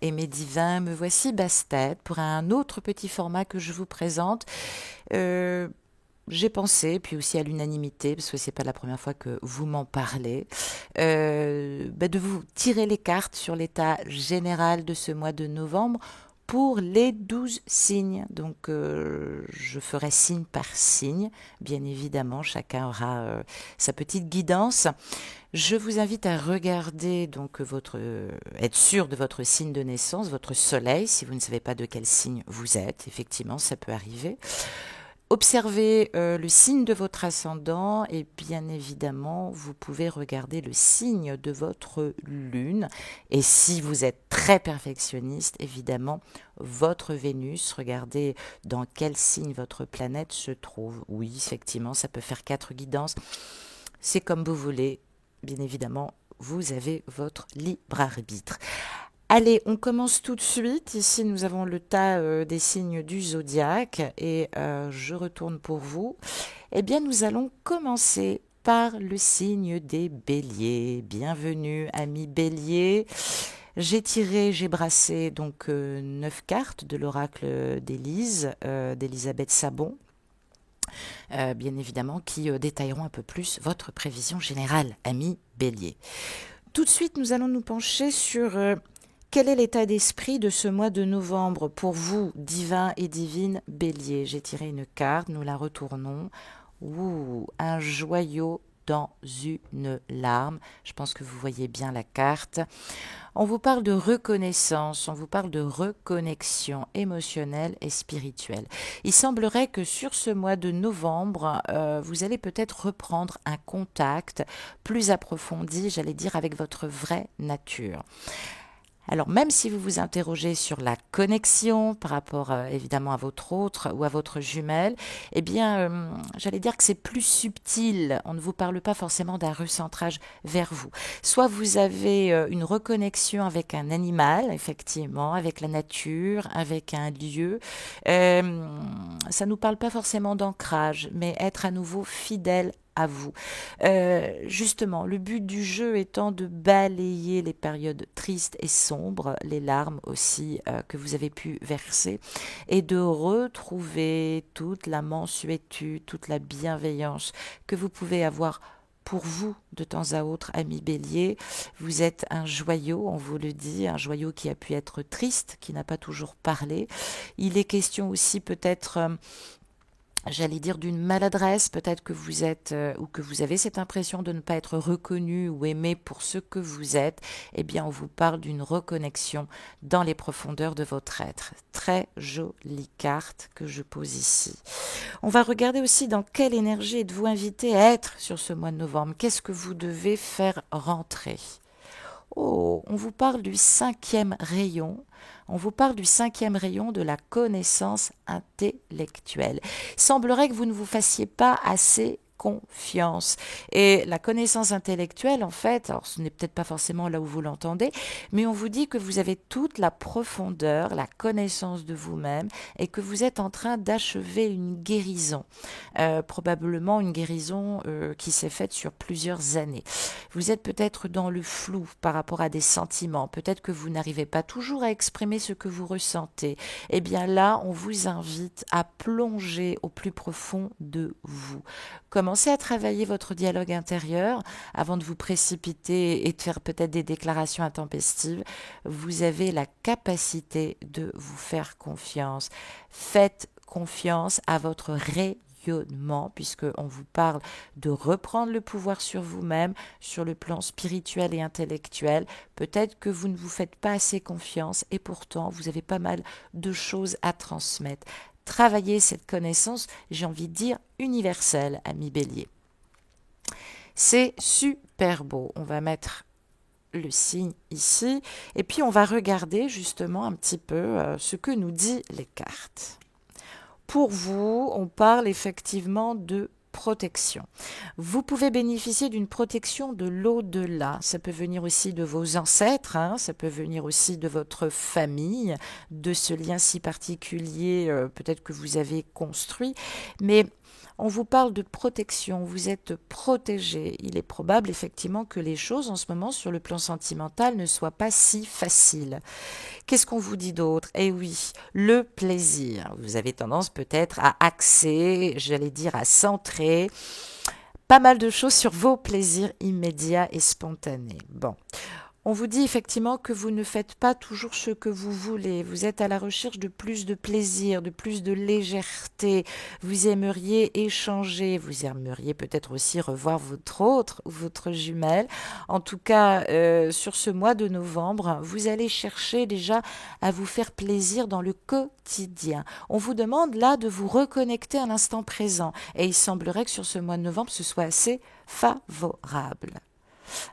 et mes divins, me voici basse-tête pour un autre petit format que je vous présente. Euh, j'ai pensé, puis aussi à l'unanimité, parce que c'est pas la première fois que vous m'en parlez, de vous tirer les cartes sur l'état général de ce mois de novembre pour les 12 signes. Donc, je ferai signe par signe. Bien évidemment, chacun aura sa petite guidance. Je vous invite à regarder donc être sûr de votre signe de naissance, votre soleil, si vous ne savez pas de quel signe vous êtes. Effectivement, ça peut arriver. Observez le signe de votre ascendant et bien évidemment, vous pouvez regarder le signe de votre lune. Et si vous êtes très perfectionniste, évidemment, votre Vénus, regardez dans quel signe votre planète se trouve. Oui, effectivement, ça peut faire 4 guidances. C'est comme vous voulez. Bien évidemment, vous avez votre libre arbitre. Allez, on commence tout de suite. Ici, nous avons le tas des signes du zodiaque et je retourne pour vous. Eh bien, nous allons commencer par le signe des béliers. Bienvenue, amis béliers. J'ai brassé donc 9 cartes de l'oracle d'Élisabeth Sabon. Bien évidemment, qui détailleront un peu plus votre prévision générale, amis béliers. Tout de suite, nous allons nous pencher sur quel est l'état d'esprit de ce mois de novembre pour vous, divins et divines béliers. J'ai tiré une carte, nous la retournons. Ouh, un joyau dans une larme. Je pense que vous voyez bien la carte. On vous parle de reconnaissance, on vous parle de reconnexion émotionnelle et spirituelle. Il semblerait que sur ce mois de novembre, vous allez peut-être reprendre un contact plus approfondi, j'allais dire, avec votre vraie nature. Alors même si vous vous interrogez sur la connexion par rapport évidemment à votre autre ou à votre jumelle, eh bien j'allais dire que c'est plus subtil, on ne vous parle pas forcément d'un recentrage vers vous. Soit vous avez une reconnexion avec un animal, effectivement, avec la nature, avec un lieu, ça ne nous parle pas forcément d'ancrage, mais être à nouveau fidèle à vous. Justement, le but du jeu étant de balayer les périodes tristes et sombres, les larmes aussi que vous avez pu verser, et de retrouver toute la mansuétude, toute la bienveillance que vous pouvez avoir pour vous de temps à autre, ami bélier. Vous êtes un joyau, on vous le dit, un joyau qui a pu être triste, qui n'a pas toujours parlé. Il est question aussi peut-être j'allais dire d'une maladresse, peut-être que vous êtes ou que vous avez cette impression de ne pas être reconnu ou aimé pour ce que vous êtes, eh bien on vous parle d'une reconnexion dans les profondeurs de votre être. Très jolie carte que je pose ici. On va regarder aussi dans quelle énergie êtes-vous invité à être sur ce mois de novembre. Qu'est-ce que vous devez faire rentrer? Oh, on vous parle du 5e rayon. On vous parle du 5e rayon de la connaissance intellectuelle. Il semblerait que vous ne vous fassiez pas assez confiance. Et la connaissance intellectuelle, en fait, alors ce n'est peut-être pas forcément là où vous l'entendez, mais on vous dit que vous avez toute la profondeur, la connaissance de vous-même et que vous êtes en train d'achever une guérison. Probablement une guérison qui s'est faite sur plusieurs années. Vous êtes peut-être dans le flou par rapport à des sentiments. Peut-être que vous n'arrivez pas toujours à exprimer ce que vous ressentez. Eh bien là, on vous invite à plonger au plus profond de vous. Commencez à travailler votre dialogue intérieur avant de vous précipiter et de faire peut-être des déclarations intempestives. Vous avez la capacité de vous faire confiance. Faites confiance à votre rayonnement, puisqu'on vous parle de reprendre le pouvoir sur vous-même, sur le plan spirituel et intellectuel. Peut-être que vous ne vous faites pas assez confiance et pourtant vous avez pas mal de choses à transmettre. Travaillez cette connaissance, j'ai envie de dire universelle, ami bélier. C'est super beau. On va mettre le signe ici et puis on va regarder justement un petit peu ce que nous disent les cartes. Pour vous, on parle effectivement de protection. Vous pouvez bénéficier d'une protection de l'au-delà. Ça peut venir aussi de vos ancêtres, hein, ça peut venir aussi de votre famille, de ce lien si particulier peut-être que vous avez construit. Mais on vous parle de protection, vous êtes protégé. Il est probable effectivement que les choses en ce moment sur le plan sentimental ne soient pas si faciles. Qu'est-ce qu'on vous dit d'autre? Eh oui, le plaisir. Vous avez tendance peut-être à axer, j'allais dire à centrer pas mal de choses sur vos plaisirs immédiats et spontanés. Bon. On vous dit effectivement que vous ne faites pas toujours ce que vous voulez. Vous êtes à la recherche de plus de plaisir, de plus de légèreté. Vous aimeriez échanger. Vous aimeriez peut-être aussi revoir votre autre ou votre jumelle. En tout cas, sur ce mois de novembre, vous allez chercher déjà à vous faire plaisir dans le quotidien. On vous demande là de vous reconnecter à l'instant présent. Et il semblerait que sur ce mois de novembre, ce soit assez favorable.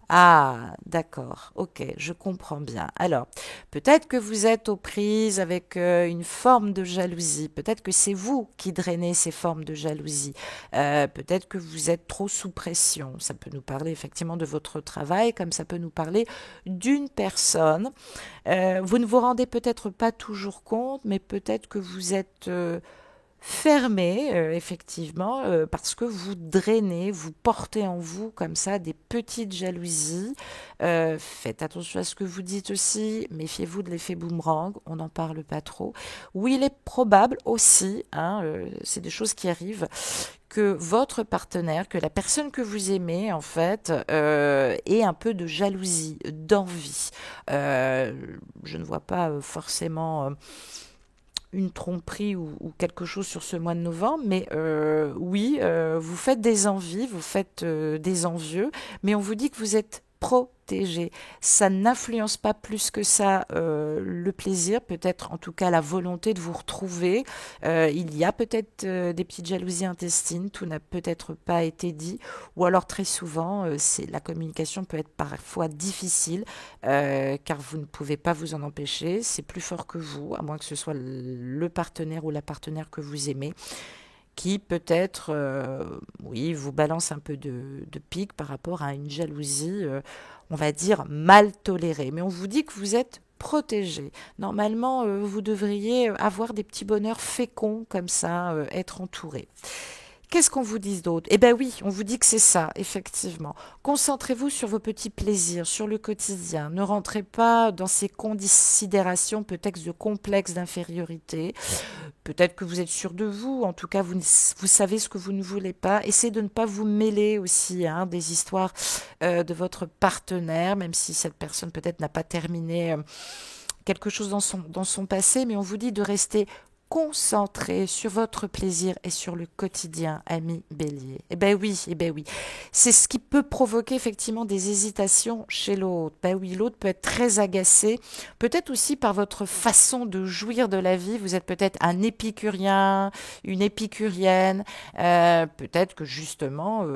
Ah, d'accord, ok, je comprends bien. Alors, peut-être que vous êtes aux prises avec une forme de jalousie, peut-être que c'est vous qui drainez ces formes de jalousie, peut-être que vous êtes trop sous pression. Ça peut nous parler effectivement de votre travail, comme ça peut nous parler d'une personne. Vous ne vous rendez peut-être pas toujours compte, mais peut-être que vous êtes fermé, effectivement, parce que vous drainez, vous portez en vous comme ça des petites jalousies. Faites attention à ce que vous dites aussi, méfiez-vous de l'effet boomerang, on n'en parle pas trop. Oui, il est probable aussi, hein, c'est des choses qui arrivent, que votre partenaire, que la personne que vous aimez, en fait, ait un peu de jalousie, d'envie. Je ne vois pas forcément une tromperie ou quelque chose sur ce mois de novembre, mais oui, vous faites des envies, vous faites des envieux, mais on vous dit que vous êtes protégé. Ça n'influence pas plus que ça le plaisir, peut-être en tout cas la volonté de vous retrouver. Il y a peut-être des petites jalousies intestines, tout n'a peut-être pas été dit, ou alors très souvent, la communication peut être parfois difficile, car vous ne pouvez pas vous en empêcher, c'est plus fort que vous, à moins que ce soit le partenaire ou la partenaire que vous aimez qui peut-être, oui, vous balance un peu de pique par rapport à une jalousie, on va dire, mal tolérée. Mais on vous dit que vous êtes protégé. Normalement, vous devriez avoir des petits bonheurs féconds comme ça, être entouré. Qu'est-ce qu'on vous dit d'autre? Eh bien oui, on vous dit que c'est ça, effectivement. Concentrez-vous sur vos petits plaisirs, sur le quotidien. Ne rentrez pas dans ces considérations peut-être de complexes d'infériorité. Peut-être que vous êtes sûr de vous, en tout cas vous savez ce que vous ne voulez pas. Essayez de ne pas vous mêler aussi hein, des histoires de votre partenaire, même si cette personne peut-être n'a pas terminé quelque chose dans son passé, mais on vous dit de rester concentré sur votre plaisir et sur le quotidien, ami Bélier. Eh ben oui, eh ben oui. C'est ce qui peut provoquer effectivement des hésitations chez l'autre. Ben oui, l'autre peut être très agacé, peut-être aussi par votre façon de jouir de la vie. Vous êtes peut-être un épicurien, une épicurienne. Peut-être que justement,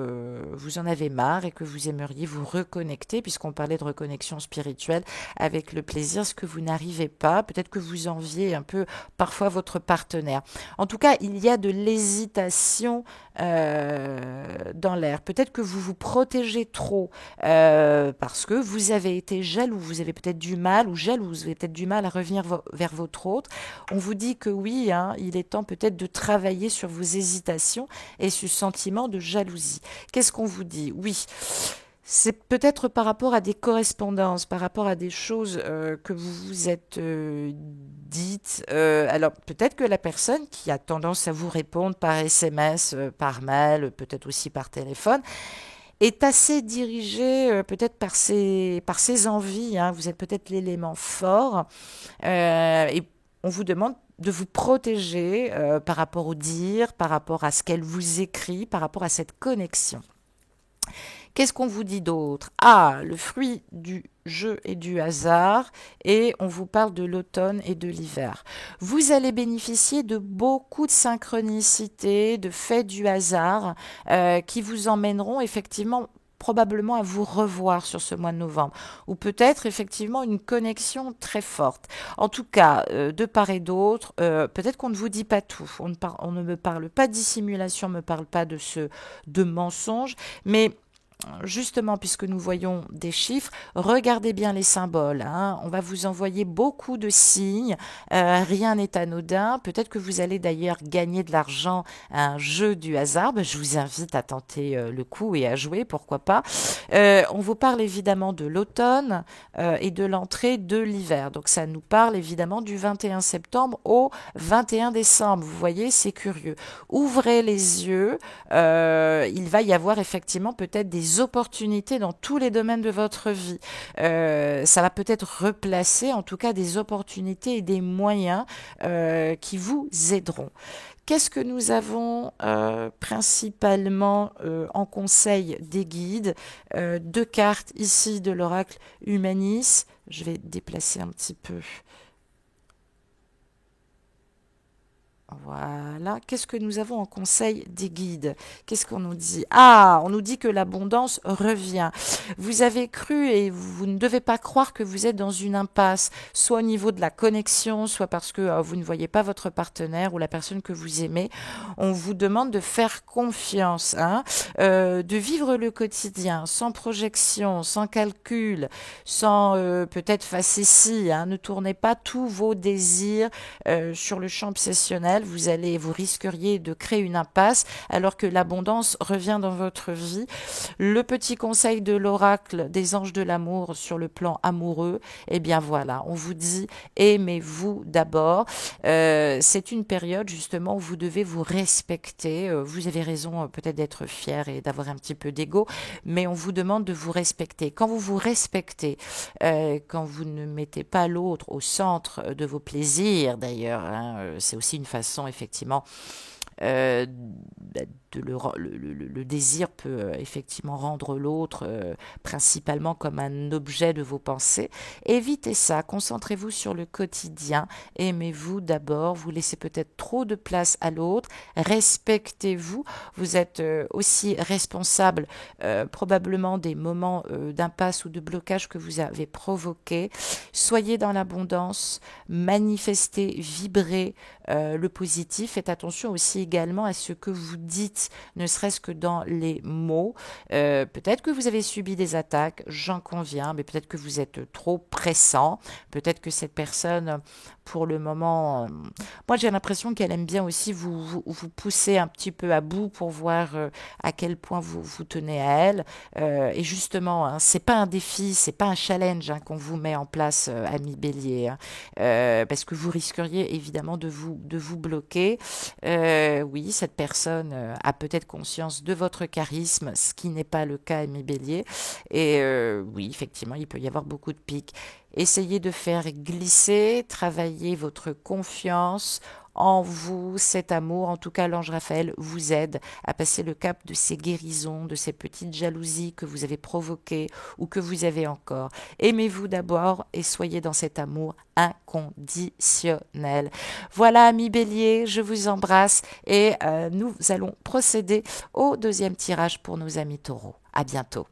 vous en avez marre et que vous aimeriez vous reconnecter, puisqu'on parlait de reconnexion spirituelle, avec le plaisir, ce que vous n'arrivez pas. Peut-être que vous enviez un peu parfois votre partenaire. En tout cas, il y a de l'hésitation dans l'air. Peut-être que vous vous protégez trop parce que vous avez été jaloux, vous avez peut-être du mal ou jalouse, vous avez peut-être du mal à revenir vers votre autre. On vous dit que oui, hein, il est temps peut-être de travailler sur vos hésitations et ce sentiment de jalousie. Qu'est-ce qu'on vous dit? Oui. C'est peut-être par rapport à des correspondances, par rapport à des choses que vous vous êtes dites. Alors peut-être que la personne qui a tendance à vous répondre par SMS, par mail, peut-être aussi par téléphone, est assez dirigée peut-être par ses envies. Hein. Vous êtes peut-être l'élément fort et on vous demande de vous protéger par rapport au dire, par rapport à ce qu'elle vous écrit, par rapport à cette connexion. Qu'est-ce qu'on vous dit d'autre? Ah, le fruit du jeu et du hasard, et on vous parle de l'automne et de l'hiver. Vous allez bénéficier de beaucoup de synchronicité, de faits du hasard qui vous emmèneront effectivement probablement à vous revoir sur ce mois de novembre, ou peut-être effectivement une connexion très forte. En tout cas, de part et d'autre, peut-être qu'on ne vous dit pas tout. On ne me parle pas de dissimulation, on ne me parle pas de mensonge, mais justement, puisque nous voyons des chiffres, regardez bien les symboles, hein. On va vous envoyer beaucoup de signes. Rien n'est anodin. Peut-être que vous allez d'ailleurs gagner de l'argent à un jeu du hasard. Ben, je vous invite à tenter le coup et à jouer, pourquoi pas. On vous parle évidemment de l'automne et de l'entrée de l'hiver. Donc ça nous parle évidemment du 21 septembre au 21 décembre. Vous voyez, c'est curieux. Ouvrez les yeux. Il va y avoir effectivement peut-être des opportunités dans tous les domaines de votre vie. Ça va peut-être replacer en tout cas des opportunités et des moyens qui vous aideront. Qu'est-ce que nous avons principalement en conseil des guides? Deux cartes ici de l'oracle Humanis. Je vais déplacer un petit peu. Voilà. Qu'est-ce que nous avons en conseil des guides? Qu'est-ce qu'on nous dit? Ah, on nous dit que l'abondance revient. Vous avez cru et vous ne devez pas croire que vous êtes dans une impasse, soit au niveau de la connexion, soit parce que vous ne voyez pas votre partenaire ou la personne que vous aimez. On vous demande de faire confiance, hein, de vivre le quotidien sans projection, sans calcul, sans peut-être facétie, hein. Ne tournez pas tous vos désirs sur le champ obsessionnel. Vous risqueriez de créer une impasse alors que l'abondance revient dans votre vie. Le petit conseil de l'oracle des anges de l'amour sur le plan amoureux, eh bien voilà, on vous dit aimez-vous d'abord. C'est une période justement où vous devez vous respecter. Vous avez raison peut-être d'être fier et d'avoir un petit peu d'ego, mais on vous demande de vous respecter. Quand vous vous respectez, quand vous ne mettez pas l'autre au centre de vos plaisirs d'ailleurs, hein, c'est aussi une façon effectivement euh, le désir peut effectivement rendre l'autre principalement comme un objet de vos pensées. Évitez ça, concentrez-vous sur le quotidien, aimez-vous d'abord, vous laissez peut-être trop de place à l'autre, respectez-vous, vous êtes aussi responsable probablement des moments d'impasse ou de blocage que vous avez provoqués. Soyez dans l'abondance, manifestez, vibrez le positif, faites attention aussi également à ce que vous dites, ne serait-ce que dans les mots. Peut-être que vous avez subi des attaques, j'en conviens, mais peut-être que vous êtes trop pressant, peut-être que cette personne, pour le moment, moi j'ai l'impression qu'elle aime bien aussi vous pousser un petit peu à bout pour voir à quel point vous tenez à elle. Et justement, hein, c'est pas un défi, c'est pas un challenge hein, qu'on vous met en place, ami Bélier, hein, parce que vous risqueriez évidemment de vous bloquer. Oui, cette personne a peut-être conscience de votre charisme, ce qui n'est pas le cas, ami Bélier. Et oui, effectivement, il peut y avoir beaucoup de pics. Essayez de faire glisser, travailler votre confiance en vous, cet amour. En tout cas, l'ange Raphaël vous aide à passer le cap de ces guérisons, de ces petites jalousies que vous avez provoquées ou que vous avez encore. Aimez-vous d'abord et soyez dans cet amour inconditionnel. Voilà, amis Bélier, je vous embrasse et nous allons procéder au deuxième tirage pour nos amis taureaux. À bientôt.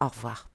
Au revoir.